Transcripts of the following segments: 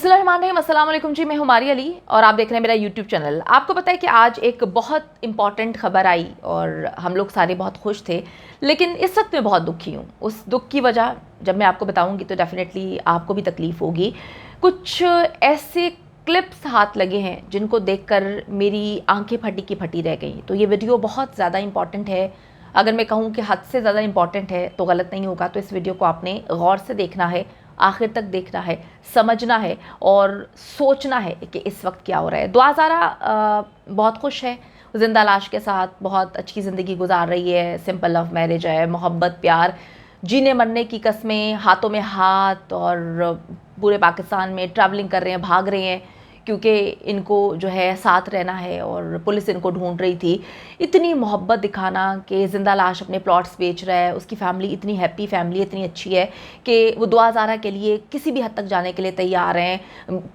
अस्सलाम वालेकुम जी, मैं हूँ मारिया अली और आप देख रहे हैं मेरा यूट्यूब चैनल। आपको पता है कि आज एक बहुत इम्पॉर्टेंट खबर आई और हम लोग सारे बहुत खुश थे, लेकिन इस वक्त मैं बहुत दुखी हूँ। उस दुख की वजह जब मैं आपको बताऊँगी तो डेफिनेटली आपको भी तकलीफ़ होगी। कुछ ऐसे क्लिप्स हाथ लगे हैं जिनको देखकर मेरी आंखें फटी की फटी रह गई। तो ये वीडियो बहुत ज़्यादा इम्पॉर्टेंट है। अगर मैं कहूँ कि हद से ज़्यादा इम्पॉर्टेंट है तो गलत नहीं होगा। तो इस वीडियो को आपने गौर से देखना है, आखिर तक देखना है, समझना है और सोचना है कि इस वक्त क्या हो रहा है। दुआ ज़ारा बहुत खुश है, ज़िंदा लाश के साथ बहुत अच्छी ज़िंदगी गुजार रही है। सिंपल लव मैरिज है, मोहब्बत प्यार, जीने मरने की कस्में, हाथों में हाथ और पूरे पाकिस्तान में ट्रैवलिंग कर रहे हैं, भाग रहे हैं क्योंकि इनको जो है साथ रहना है और पुलिस इनको ढूंढ रही थी। इतनी मोहब्बत दिखाना कि ज़िंदा लाश अपने प्लॉट्स बेच रहा है, उसकी फैमिली इतनी हैप्पी फैमिली इतनी अच्छी है कि वो दुआ ज़ारा के लिए किसी भी हद तक जाने के लिए तैयार हैं,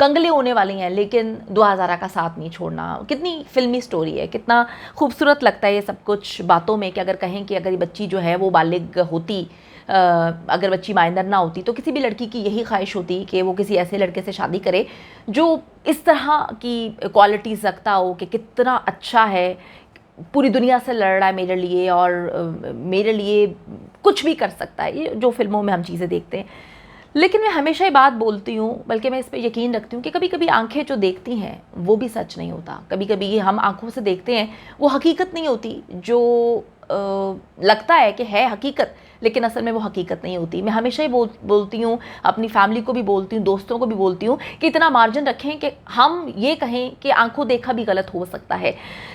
कंगले होने वाले हैं, लेकिन दुआ ज़ारा का साथ नहीं छोड़ना। कितनी फिल्मी स्टोरी है, कितना खूबसूरत लगता है ये सब कुछ बातों में कि अगर कहें कि अगर ये बच्ची जो है वो बालिग होती, अगर बच्ची माइनर ना होती तो किसी भी लड़की की यही ख्वाहिश होती कि वो किसी ऐसे लड़के से शादी करे जो इस तरह की क्वालिटीज़ रखता हो कि कितना अच्छा है, पूरी दुनिया से लड़ रहा है मेरे लिए और मेरे लिए कुछ भी कर सकता है। ये जो फिल्मों में हम चीज़ें देखते हैं। लेकिन मैं हमेशा ये बात बोलती हूँ, बल्कि मैं इस पर यकीन रखती हूँ कि कभी कभी आंखें जो देखती हैं वो भी सच नहीं होता। कभी कभी ये हम आंखों से देखते हैं वो हकीकत नहीं होती, जो लगता है कि है हकीकत, लेकिन असल में वो हकीकत नहीं होती। मैं हमेशा ही बोलती हूँ, अपनी फैमिली को भी बोलती हूँ, दोस्तों को भी बोलती हूँ कि इतना मार्जिन रखें कि हम ये कहें कि आंखों देखा भी गलत हो सकता है।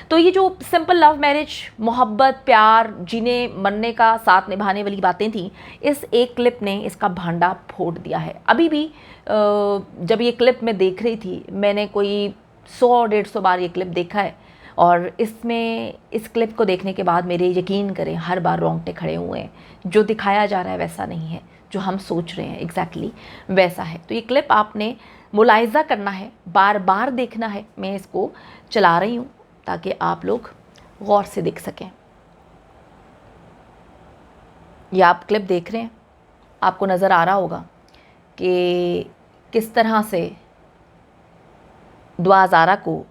तो ये जो सिंपल लव मैरिज, मोहब्बत प्यार, जीने मरने का साथ निभाने वाली बातें थी, इस एक क्लिप ने इसका भांडा फोड़ दिया है। अभी भी जब ये क्लिप मैं देख रही थी, मैंने कोई 100-150 बार ये क्लिप देखा है और इसमें इस क्लिप को देखने के बाद मेरे यकीन करें हर बार रोंगटे खड़े हुए हैं। जो दिखाया जा रहा है वैसा नहीं है, जो हम सोच रहे हैं एग्जैक्टली वैसा है। तो ये क्लिप आपने मुलाहिज़ा करना है, बार बार देखना है। मैं इसको चला रही हूँ ताकि आप लोग गौर से देख सकें। ये आप क्लिप देख रहे हैं, आपको नज़र आ रहा होगा कि किस तरह से दुआ ज़ारा को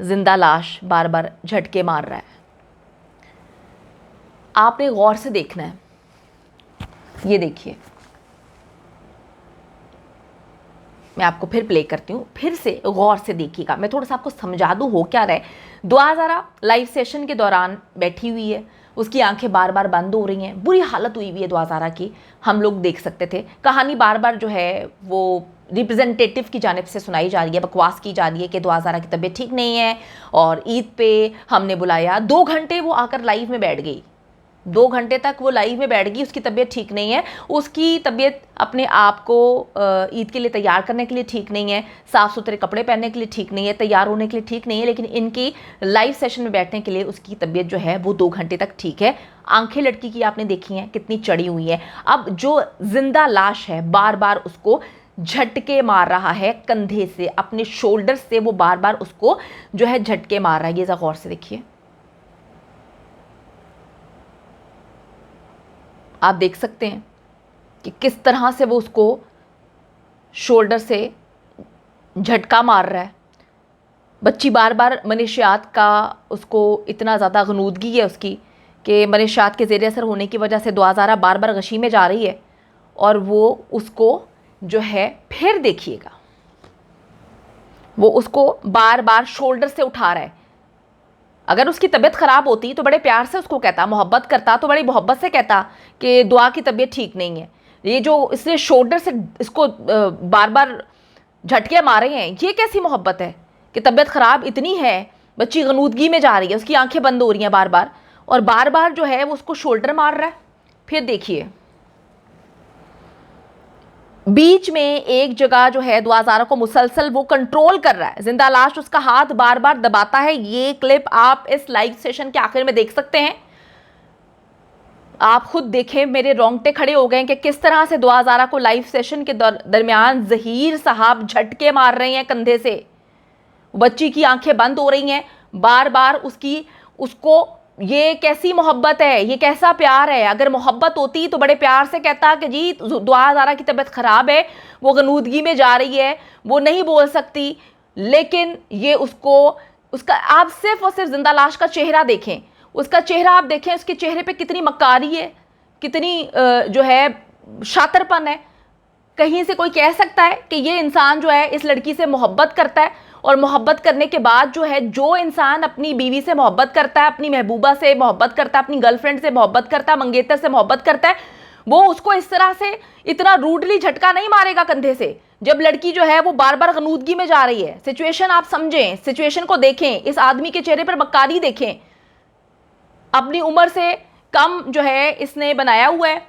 ज़िंदा लाश बार बार झटके मार रहा है। आपने गौर से देखना है। ये देखिए, मैं आपको फिर प्ले करती हूँ, फिर से गौर से देखिएगा। मैं थोड़ा सा आपको समझा दूँ हो क्या रहा है। दुआ ज़ारा लाइव सेशन के दौरान बैठी हुई है, उसकी आंखें बार बार बंद हो रही हैं, बुरी हालत हुई हुई है दुआ ज़ारा की। हम लोग देख सकते थे, कहानी बार बार जो है वो रिप्रेजेंटेटिव की जानिब से सुनाई जा रही है, बकवास की जा रही है कि दुआ ज़ारा की तबीयत ठीक नहीं है और ईद पे हमने बुलाया। 2 घंटे वो आकर लाइव में बैठ गई, 2 घंटे तक वो लाइव में बैठ गई। उसकी तबीयत ठीक नहीं है, उसकी तबीयत अपने आप को ईद के लिए तैयार करने के लिए ठीक नहीं है, साफ़ सुथरे कपड़े पहनने के लिए ठीक नहीं है, तैयार होने के लिए ठीक नहीं है, लेकिन इनकी लाइव सेशन में बैठने के लिए उसकी तबीयत जो है वो 2 घंटे तक ठीक है। आंखें लड़की की आपने देखी हैं कितनी चढ़ी हुई हैं। अब जो जिंदा लाश है बार बार उसको झटके मार रहा है कंधे से, अपने शोल्डर से वो बार बार उसको जो है झटके मार रहा है। ये ज़रा गौर से देखिए, आप देख सकते हैं कि किस तरह से वो उसको शोल्डर से झटका मार रहा है। बच्ची बार बार मनशियात का, उसको इतना ज़्यादा गनूदगी है उसकी कि मनशियात के ज़ेर असर होने की वजह से दुआ ज़ारा बार बार गशी में जा रही है और वो उसको जो है, फिर देखिएगा, वो उसको बार बार शोल्डर से उठा रहा है। अगर उसकी तबीयत ख़राब होती तो बड़े प्यार से उसको कहता, मोहब्बत करता तो बड़ी मोहब्बत से कहता कि दुआ की तबीयत ठीक नहीं है। ये जो इसने शोल्डर से इसको बार बार झटके मारे हैं, ये कैसी मोहब्बत है कि तबीयत ख़राब इतनी है, बच्ची गनूदगी में जा रही है, उसकी आंखें बंद हो रही हैं बार बार, और बार बार जो है वो उसको शोल्डर मार रहा है। फिर देखिए, बीच में एक जगह जो है दुआ ज़ारा को मुसलसल वो कंट्रोल कर रहा है, जिंदा लाश उसका हाथ बार बार दबाता है। ये क्लिप आप इस लाइव सेशन के आखिर में देख सकते हैं। आप खुद देखें, मेरे रोंगटे खड़े हो गए कि किस तरह से दुआ ज़ारा को लाइव सेशन के दरमियान ज़हीर साहब झटके मार रहे हैं कंधे से। बच्ची की आंखें बंद हो रही हैं, बार बार उसको ये कैसी मोहब्बत है, ये कैसा प्यार है। अगर मोहब्बत होती तो बड़े प्यार से कहता कि जी दुआ ज़ारा की तबीयत ख़राब है, वो गनूदगी में जा रही है, वो नहीं बोल सकती। लेकिन ये उसका आप सिर्फ और सिर्फ जिंदा लाश का चेहरा देखें, उसका चेहरा आप देखें, उसके चेहरे पे कितनी मक्कारी है, कितनी जो है शातरपन है। कहीं से कोई कह सकता है कि ये इंसान जो है इस लड़की से मोहब्बत करता है? और मोहब्बत करने के बाद जो है, जो इंसान अपनी बीवी से मोहब्बत करता है, अपनी महबूबा से मोहब्बत करता है, अपनी गर्लफ्रेंड से मोहब्बत करता है, मंगेतर से मोहब्बत करता है, वो उसको इस तरह से इतना रूडली झटका नहीं मारेगा कंधे से, जब लड़की जो है वो बार बार गनूदगी में जा रही है। सिचुएशन आप समझें, सिचुएशन को देखें, इस आदमी के चेहरे पर मक्कारी देखें। अपनी उम्र से कम जो है इसने बनाया हुआ है,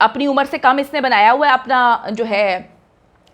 अपनी उम्र से कम इसने बनाया हुआ है अपना जो है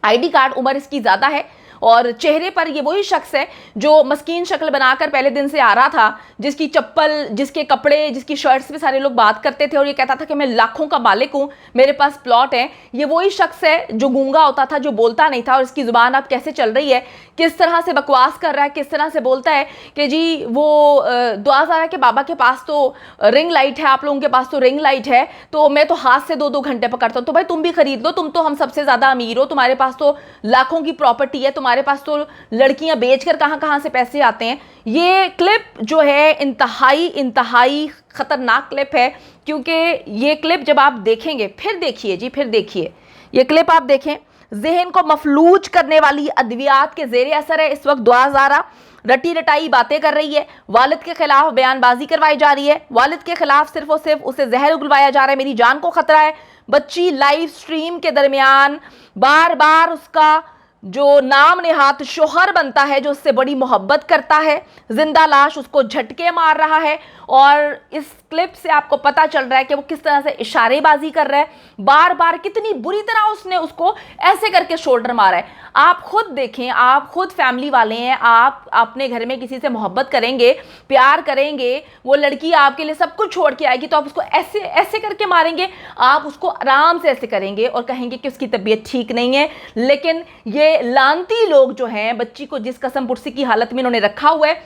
आईडी कार्ड, उम्र इसकी ज़्यादा है। और चेहरे पर ये वही शख्स है जो मस्कीन शक्ल बनाकर पहले दिन से आ रहा था, जिसकी चप्पल, जिसके कपड़े, जिसकी शर्ट्स पे सारे लोग बात करते थे और ये कहता था कि मैं लाखों का मालिक हूँ, मेरे पास प्लॉट है। ये वही शख्स है जो गूंगा होता था, जो बोलता नहीं था। और इसकी ज़ुबान अब कैसे चल रही है, किस तरह से बकवास कर रहा है, किस तरह से बोलता है कि जी वो दुआ ज़ारा के बाबा के पास तो रिंग लाइट है, आप लोगों के पास तो रिंग लाइट है, तो मैं तो हाथ से 2-2 घंटे पकड़ता हूँ। तो भाई तुम भी खरीद लो, तुम तो हम सबसे ज़्यादा अमीर हो, तुम्हारे पास तो लाखों की प्रॉपर्टी है, तुम्हारे पास तो लड़कियां बेचकर कहां कहां से पैसे आते हैं। ये क्लिप जो है इंतहाई खतरनाक क्लिप है, क्योंकि ये क्लिप जब आप देखेंगे, फिर देखिए जी, फिर देखिए ये क्लिप आप देखें, ज़हन को मफलूज करने वाली अद्वियात के ज़ेरे असर है इस वक्त दुआ ज़ारा। रटी रटाई बातें कर रही है, वालिद के खिलाफ बयानबाजी करवाई जा रही है, वालिद के खिलाफ सिर्फ और सिर्फ उसे जहर उगलवाया जा रहा है, मेरी जान को खतरा है। बच्ची लाइव स्ट्रीम के दरमियान बार बार उसका जो नाम नेहात शोहर बनता है, जो उससे बड़ी मोहब्बत करता है, जिंदा लाश उसको झटके मार रहा है। और इस क्लिप से आपको पता चल रहा है कि वो किस तरह से इशारेबाजी कर रहा है, बार बार कितनी बुरी तरह उसने उसको ऐसे करके शोल्डर मारा है। आप खुद देखें, आप खुद फैमिली वाले हैं, आप अपने घर में किसी से मोहब्बत करेंगे, प्यार करेंगे, वो लड़की आपके लिए सब कुछ छोड़ के आएगी, तो आप उसको ऐसे ऐसे करके मारेंगे? आप उसको आराम से ऐसे करेंगे और कहेंगे कि उसकी तबीयत ठीक नहीं है। लेकिन ये लानती लोग जो हैं, बच्ची को जिस कसम पुर्सी की हालत में इन्होंने रखा हुआ है,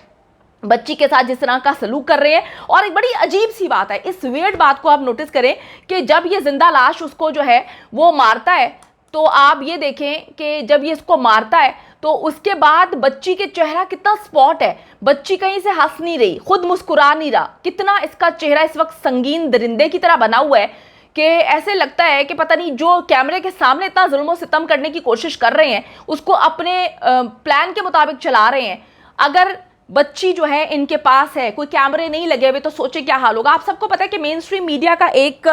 बच्ची के साथ जिस तरह का सलूक कर रहे हैं। और एक बड़ी अजीब सी बात है, इस वियर्ड बात को आप नोटिस करें कि जब ये जिंदा लाश उसको जो है वो मारता है, तो आप ये देखें कि जब ये इसको मारता है तो उसके बाद बच्ची के चेहरा कितना स्पॉट है, बच्ची कहीं से हंस नहीं रही, खुद मुस्कुरा नहीं रहा, कितना इसका चेहरा इस वक्त संगीन दरिंदे की तरह बना हुआ है कि ऐसे लगता है कि पता नहीं जो कैमरे के सामने इतना जुल्म सितम करने की कोशिश कर रहे हैं, उसको अपने प्लान के मुताबिक चला रहे हैं। अगर बच्ची जो है इनके पास है, कोई कैमरे नहीं लगे हुए, तो सोचे क्या हाल होगा। आप सबको पता है कि मेन स्ट्रीम मीडिया का एक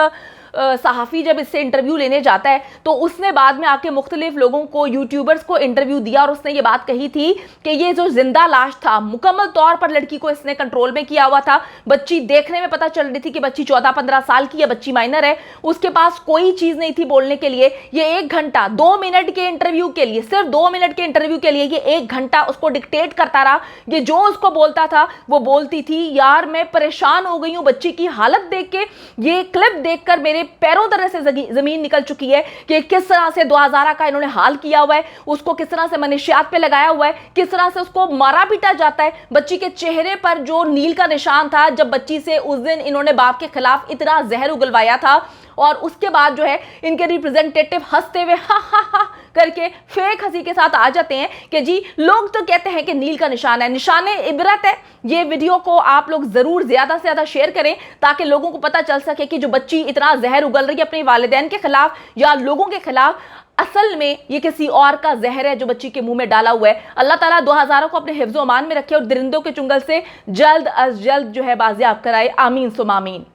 सहाफ़ी जब इससे इंटरव्यू लेने जाता है तो उसने बाद में आके मुख्तलिफ लोगों को, यूट्यूबर्स को इंटरव्यू दिया और उसने ये बात कही थी कि ये जो जिंदा लाश था, मुकम्मल तौर पर लड़की को इसने कंट्रोल में किया हुआ था। बच्ची देखने में पता चल रही थी कि बच्ची 14-15 साल की है, बच्ची माइनर है, उसके पास कोई चीज़ नहीं थी बोलने के लिए। ये 1 घंटा 2 मिनट के इंटरव्यू के लिए, सिर्फ 2 मिनट के इंटरव्यू के लिए ये 1 घंटा उसको डिक्टेट करता रहा। ये जो उसको बोलता था वो बोलती थी। यार मैं परेशान हो गई हूँ बच्ची की हालत देख के, ये क्लिप देखकर मेरे पैरों तरह से जमीन निकल चुकी है कि किस तरह से दुआ ज़ारा का इन्होंने हाल किया हुआ है, उसको किस तरह से मनशियात पे लगाया हुआ है, किस तरह से उसको मारा पीटा जाता है। बच्ची के चेहरे पर जो नील का निशान था, जब बच्ची से उस दिन इन्होंने बाप के खिलाफ इतना जहर उगलवाया था, और उसके बाद जो है इनके रिप्रेजेंटेटिव हंसते हुए हा हा हा करके फेक हंसी के साथ आ जाते हैं कि जी लोग तो कहते हैं कि नील का निशान है, निशाने इबरत है। ये वीडियो को आप लोग ज़रूर ज़्यादा से ज़्यादा शेयर करें ताकि लोगों को पता चल सके कि जो बच्ची इतना जहर उगल रही है अपने वालिदैन के खिलाफ या लोगों के खिलाफ, असल में ये किसी और का जहर है जो बच्ची के मुंह में डाला हुआ है। अल्लाह ताला दुआ ज़ारा को अपने हिफ्ज़-ओ-अमान में रखे और दरिंदों के चुंगल से जल्द अज जल्द जो है बाजियाब कराए। आमीन सुम आमीन।